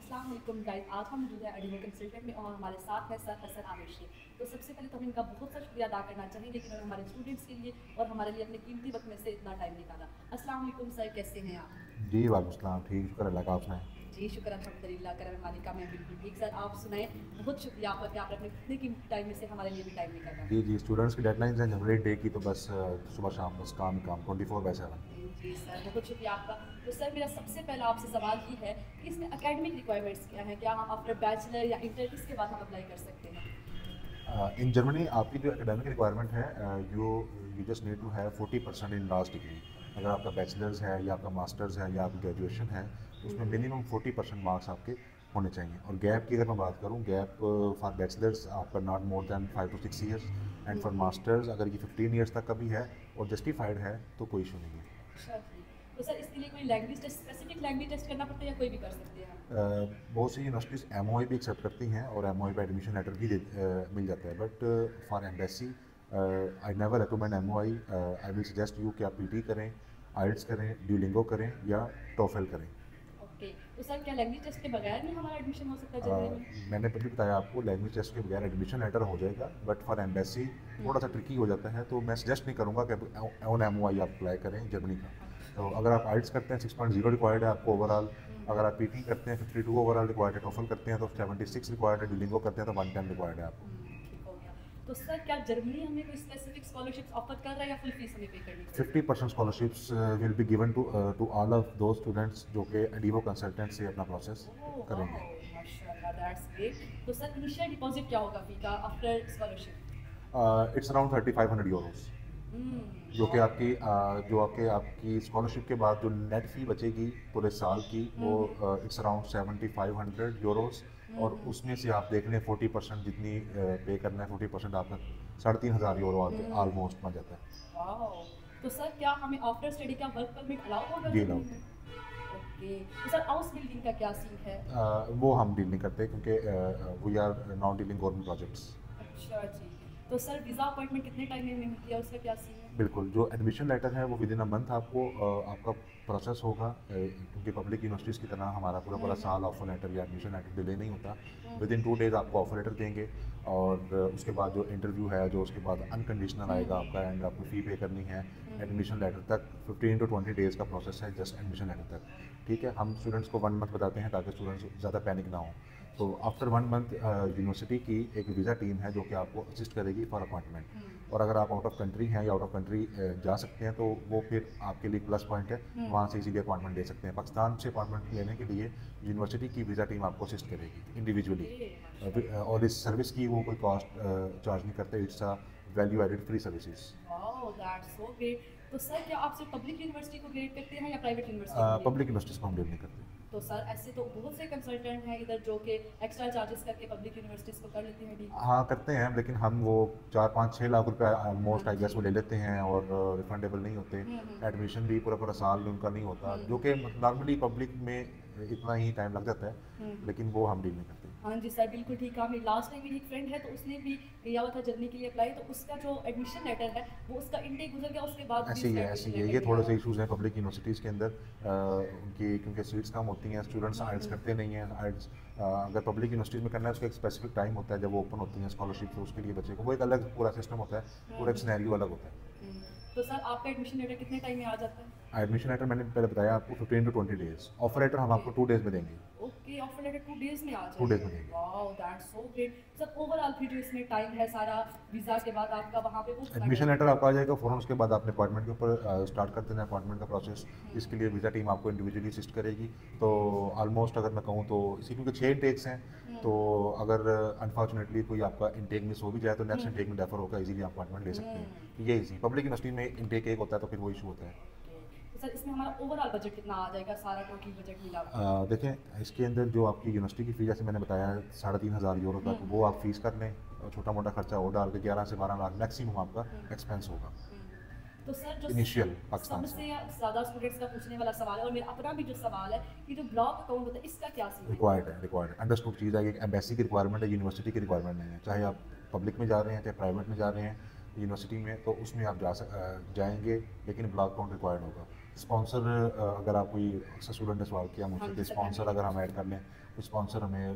अस्सलाम वालेकुम गाइस, आज हम मौजूद है एडिमो कंसल्टेंट में और हमारे साथ है सर हसन आमिशी। तो सबसे पहले तो हम इनका बहुत सा शुक्रिया अदा करना चाहेंगे कि उन्होंने हमारे स्टूडेंट्स के लिए और हमारे लिए अपने कीमती वक्त में से इतना टाइम निकाला। अस्सलाम वालेकुम सर, कैसे हैं आप? जी वालेकुम सलाम। ठीक, शुक्र अल्लाह का। आप सुनाएं। जी शुक्र अल्हम्दुलिल्लाह, करम मालिका मैं बिल्कुल ठीक। सर आप सुनाएं, बहुत शुक्रिया आपका कि आपने अपने कितने कीमती टाइम में से हमारे लिए भी टाइम निकाला। जी जी, स्टूडेंट्स की डेडलाइंस हैं जनवरी डे की, तो बस सुबह शाम बस काम ही काम 24/7। जी सर, बहुत शुक्रिया आपका। तो सर मेरा सबसे पहला आपसे सवाल ये है कि इसमें एकेडमिक रिक्वायरमेंट्स क्या हैं? क्या हम आफ्टर बैचलर या इंटर किसके बाद हम अप्लाई कर सकते हैं? इन जर्मनी आपकी जो एकेडमिक रिक्वायरमेंट है, you just need to have 40% in last degree. अगर आपका बैचलर्स है या आपका मास्टर्स है या आपकी ग्रेजुएशन है, तो उसमें मिनिमम 40% मार्क्स आपके होने चाहिए। और गैप की अगर मैं बात करूँ, गैप फॉर बैचलर्स आपका not more than 5 to 6 years, and for masters अगर ये 15 ईयर्स तक का भी है और जस्टिफाइड है तो कोई इशू नहीं है। अच्छा जी। तो सर इसके लिए कोई language test, specific language test करना पड़ता है या कोई भी कर सकते हैं हम? बहुत सी यूनिवर्सिटीज़ एमओआई भी एक्सेप्ट करती हैं और एमओआई पे एडमिशन लेटर भी मिल जाता है, but for embassy I never recommend MOI. I will suggest you कि आप पीटी करें, आइल्स करें, ड्यूलिंगो करें या टोफेल करें। ओके, तो सर क्या लैंग्वेज टेस्ट के बगैर भी हमारा एडमिशन हो सकता है जर्मनी में? मैंने पहले बताया आपको, लैंग्वेज टेस्ट के बगैर एडमिशन लेटर हो जाएगा, बट फॉर एम्बेसी थोड़ा सा ट्रिकी हो जाता है, तो मैं सजेस्ट नहीं करूँगा कि ऑन एमओआई आप अप्लाई करें जर्मनी का। तो अगर आप आइल्स करते हैं 6.0 रिक्वायर्ड है आपको ओवरऑल। अगर आप पीटी करते हैं 52 ओवरऑल रिक्वायर्ड है। टोफल करते हैं तो 76 रिक्वायर्ड है। ड्यूलिंगो करते हैं तो 110 रिक्वायर्ड है आपको। ठीक हो गया। तो सर क्या जर्मनी हमें कोई स्पेसिफिक स्कॉलरशिप्स ऑफर कर रहा है या फुल फीस हमें पे करनी पड़ेगी? 50% scholarships will be given to all of those students जो कि एडीवो कंसल्टेंट से अपना प्रोसेस ओह करेंगे। वाओ, माशाल्लाह, दैट्स ग्रेट। तो सर इनिशियल डिपॉजिट क्या होगा फी का after scholarship? It's around 3500 euros, जो कि आपकी जो आपके आपकी स्कॉलरशिप के बाद जो नेट फ़ी बचेगी पूरे साल की, वो इट्स अराउंड 7500 यूरोज। और उसमें से आप देख लें 40% जितनी पे करना है, 40% आपका 3500 यूरो ऑलमोस्ट बन जाता है। वाओ। तो सर क्या हमें आफ्टर स्टडी का वर्क परमिट अलाउ होगा जी जर्मनी अलाउड है। में? ओके, तो सर हाउस बिल्डिंग का क्या सीन है? वो हम डील नहीं करते क्योंकि we are not dealing government projects. अच्छा जी। तो सर वीज़ा अपॉइंटमेंट कितने टाइम में मिलती है, उसका क्या सीन है? बिल्कुल, जो एडमिशन लेटर है वो विद इन अ मंथ आपको आपका प्रोसेस होगा, क्योंकि पब्लिक यूनिवर्सिटीज़ की तरह हमारा पूरा पूरा साल ऑफर लेटर या एडमिशन लेटर डिले नहीं होता। विद इन 2 डेज़ आपको ऑफर लेटर देंगे, और उसके बाद जो इंटरव्यू है, जो उसके बाद अनकंडीशनल आएगा आपका, एंड आपको फ़ी पे करनी है। एडमिशन लेटर तक 15 to 20 डेज़ का प्रोसेस है, जस्ट एडमिशन लेटर तक। ठीक है, हम स्टूडेंट्स को 1 मंथ बताते हैं ताकि स्टूडेंट्स ज़्यादा पैनिक ना हो। तो आफ्टर 1 मंथ यूनिवर्सिटी की एक वीज़ा टीम है जो कि आपको असिस्ट करेगी फॉर अपॉइंटमेंट। और अगर आप आउट ऑफ कंट्री हैं या आउट ऑफ कंट्री जा सकते हैं, तो वो फिर आपके लिए प्लस पॉइंट है, वहाँ से इजीली अपॉइंटमेंट ले सकते हैं। पाकिस्तान से अपॉइंटमेंट लेने के लिए यूनिवर्सिटी की वीज़ा टीम आपको असिस्ट करेगी इंडिविजुअली, और इस सर्विस की वो कोई कॉस्ट चार्ज नहीं करते। It's a value added free services. Wow, that's so great. तो सर क्या आप सिर्फ पब्लिक यूनिवर्सिटी को ग्रेड करते हैं या प्राइवेट यूनिवर्सिटी को ग्रेड? पब्लिक यूनिवर्सिटीज़ को हम डील नहीं करते। तो सर ऐसे तो बहुत से कंसल्टेंट हैं इधर जो कि एक्स्ट्रा चार्जेस करके पब्लिक यूनिवर्सिटीज़ को कर लेते हैं डील। हाँ करते हैं, लेकिन हम वो 4 5 6 लाख रुपए ऑलमोस्ट आई गेस वो ले लेते हैं, और रिफंडेबल नहीं होते। एडमिशन भी पूरा पूरा साल उनका नहीं होता, जो कि नॉर्मली पब्लिक में इतना ही टाइम लग जाता है, लेकिन वो हम डील नहीं करते। हाँ जी सर, बिल्कुल ठीक कहा। मेरी लास्ट टाइम मेरी एक फ्रेंड है, तो उसने भी किया हुआ था जर्मनी के लिए अप्लाई, तो उसका जो एडमिशन लेटर है वो उसका इनटेक गुजर गया, उसके बाद भी ऐसे ही उसका है, ऐसे एडमिशन ही है, लेटर ये नहीं थोड़े आया। से इश्यूज हैं पब्लिक यूनिवर्सिटीज़ के अंदर, उनकी क्योंकि सीट्स कम होती हैं, स्टूडेंट्स आइल्स करते नहीं हैं। आइल्स अगर पब्लिक यूनिवर्सिटीज़ में करना है, उसका एक स्पेसिफिक टाइम होता है जब वो ओपन होती हैं स्कॉलरशिप, तो उसके लिए बच्चे को वो एक अलग पूरा सिस्टम होता है, पूरा एक सिनेरियो अलग होता है। तो सर आपका एडमिशन लेटर कितने टाइम में आ जाता है? एडमिशन लेटर मैंने पहले बताया आपको 15 to 20 डेज। ऑफर लेटर हम आपको 2 डेज में देंगे। ओके, ऑफर लेटर 2 डेज में आ 2 डेज जाएगा। में देंगे। Wow, that's so great. Sir overall फिर जो इसमें टाइम है सारा वीज़ा के बाद आपका वहाँ पे वो कितना एडमिशन टाइम लेटर है? आपका आ जाएगा फ़ौरन, उसके बाद आपने अपॉइंटमेंट के ऊपर स्टार्ट कर देना है अपॉइंटमेंट का प्रोसेस। इसके लिए वीज़ा टीम आपको इंडिविजुअली असिस्ट करेगी। तो ऑलमोस्ट अगर मैं कहूँ तो इसी, क्योंकि 6 इंटेक्स हैं, तो अगर अनफॉर्चुनेटली कोई आपका इंटेक मिस हो भी जाए तो नेक्स्ट इंटेक में डेफर होकर इजीली आप अपॉइंटमेंट ले सकते हैं। तो ये इजी, पब्लिक यूनिवर्सिटी में इंटेक एक होता है तो फिर वो इशू होता है। तो सर इसमें हमारा ओवरऑल बजट कितना आ जाएगा, सारा टोटल बजट मिला के? देखें, इसके अंदर जो आपकी यूनिवर्सिटी की फ़ी, जैसे मैंने बताया 3500 यूरो तक, वो आप फीस कर लें, और छोटा मोटा खर्चा और डाल के 11 से 12 लाख मैक्सिमम आपका एक्सपेंस होगा तो सर जो इनिशियल पाकिस्तान से। सबसे ज़्यादा स्टूडेंट्स का पूछने वाला सवाल है, और मेरा अपना भी जो सवाल है कि जो ब्लॉक अकाउंट होता है इसका क्या सीन है? रिक्वायर्ड है, रिक्वायर्ड है, अंडरस्टूड चीज़ है। ये एम्बेसी की रिक्वायरमेंट है, यूनिवर्सिटी की रिक्वायरमेंट नहीं है। चाहे आप पब्लिक में जा रहे हैं, चाहे प्राइवेट में जा रहे हैं यूनिवर्सिटी में, तो उसमें आप जाएंगे, लेकिन ब्लॉक अकाउंट रिक्वायर्ड होगा। स्पॉन्सर अगर आप कोई अक्सर स्टूडेंट ने सवाल किया हाँ मुझसे जी कि सर, स्पॉन्सर अगर हम ऐड कर लें तो स्पॉन्सर हमें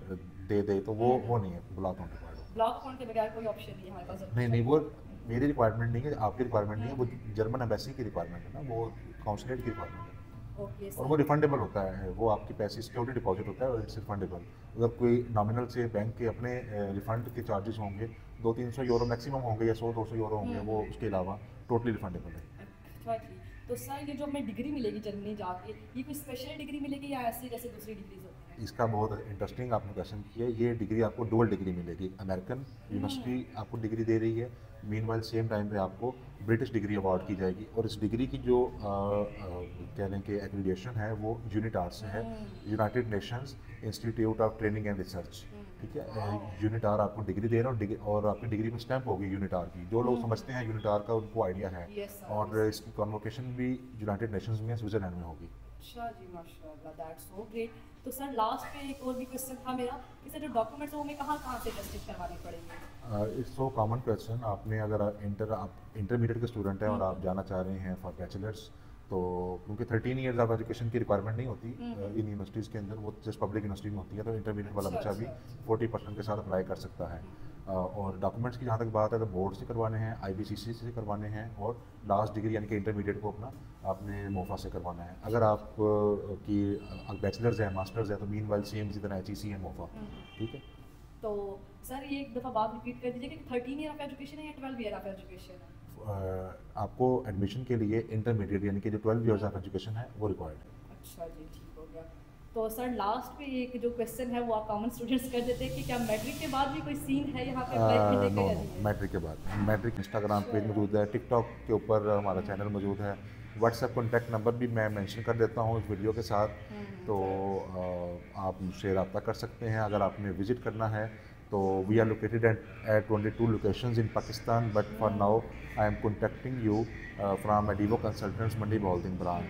दे तो वो नहीं है, block account required. Block account के बगैर कोई ऑप्शन नहीं है हमारे पास नहीं नहीं, वो मेरी रिक्वायरमेंट नहीं है, आपकी रिक्वायरमेंट नहीं है, वो हम्म, जर्मन एम्बेसी की रिक्वायरमेंट है ना, वो काउंसलेट की रिक्वायरमेंट है। ओके और सर। वो रिफंडेबल होता है, वो आपके पैसे सिक्योरिटी डिपॉजिट होता है और इट्स रिफंडेबल। अगर कोई नॉमिनल से बैंक के अपने रिफंड के चार्जेस होंगे 200-300 यूरो मैक्सिमम होंगे या 100-200 यूरो होंगे, वो उसके अलावा टोटली रिफंडेबल है। अच्छा जी। तो सर ये जो हमें डिग्री मिलेगी जर्मनी जाके, ये कोई स्पेशल डिग्री मिलेगी या ऐसे जैसे दूसरी डिग्रीज होती हैं? इसका बहुत इंटरेस्टिंग आपने क्वेश्चन किया है। ये डिग्री आपको डुअल डिग्री मिलेगी, अमेरिकन यूनिवर्सिटी आपको डिग्री दे रही है, मीनवाइल सेम टाइम पे आपको ब्रिटिश डिग्री अवार्ड की जाएगी। और इस डिग्री की जो कह लें कि एक्रीडिएशन है वो यूनिटार से है, United Nations institute of training and research. ठीक है, यूनिटार आपको डिग्री दे रहा है और आपकी डिग्री में स्टैंप होगी यूनिटार की। जो लोग समझते हैं यूनिटार का उनको आइडिया है। Yes, sir, और इसकी कॉन्वोकेशन भी यूनाइटेड नेशंस में स्विट्जरलैंड में होगी। अच्छा जी, माशाल्लाह, दैट्स सो ग्रेट। तो सर लास्ट पे एक और भी क्वेश्चन था मेरा कि सर जो डॉक्यूमेंट्स हैं वो हमें कहाँ से टेस्टिंग करवानी पड़ेंगी? It's so common question. आपने अगर आप इंटरमीडिएट के स्टूडेंट हैं और आप जाना चाह रहे हैं फॉर बैचलर्स, तो क्योंकि 13 ईयर्स ऑफ एजुकेशन की रिक्वायरमेंट नहीं होती इन यूनिवर्सिटीज़ के अंदर, वो जस्ट पब्लिक यूनिवर्सिटी में होती है, तो इंटरमीडिएट वाला अच्छा, बच्चा भी अच्छा। 40% के साथ अप्लाई कर सकता है। और डॉक्यूमेंट्स की जहाँ तक बात है तो बोर्ड से करवाने हैं, IBCC से करवाने हैं, और लास्ट डिग्री यानी कि इंटरमीडिएट को अपना आपने मोफा से करवाना है। अगर आप की बैचलर्स है, मास्टर्स है, तो मीन वाइल सेम इसी तरह HEC है, मोफा। ठीक है। तो सर ये एक दफ़ा बात रिपीट कर दीजिए कि 13 ईयर ऑफ एजुकेशन है या 12 ईयर ऑफ एजुकेशन है? आपको एडमिशन के लिए इंटरमीडिएट यानी कि जो 12 ईयर्स ऑफ एजुकेशन है वो रिक्वायर्ड है। अच्छा जी, ठीक हो गया। तो सर लास्ट पे एक जो क्वेश्चन है वो आप कॉमन स्टूडेंट्स कर देते हैं कि क्या मैट्रिक के बाद भी कोई सीन है यहाँ पे अप्लाई करने का नो या नो, नहीं है? मैट्रिक के बाद। मैट्रिक इंस्टाग्राम पेज मौजूद है, टिकटॉक के ऊपर हमारा चैनल मौजूद है, व्हाट्सएप कॉन्टैक्ट नंबर भी मैं मेंशन कर देता हूँ इस वीडियो के साथ। तो आप मुझसे रब्ता कर सकते हैं अगर आपने विज़िट करना है। तो we are located at 22 locations in Pakistan, but for now I am contacting you from Edivo consultants Mandi बॉल्दिंग ब्रांच।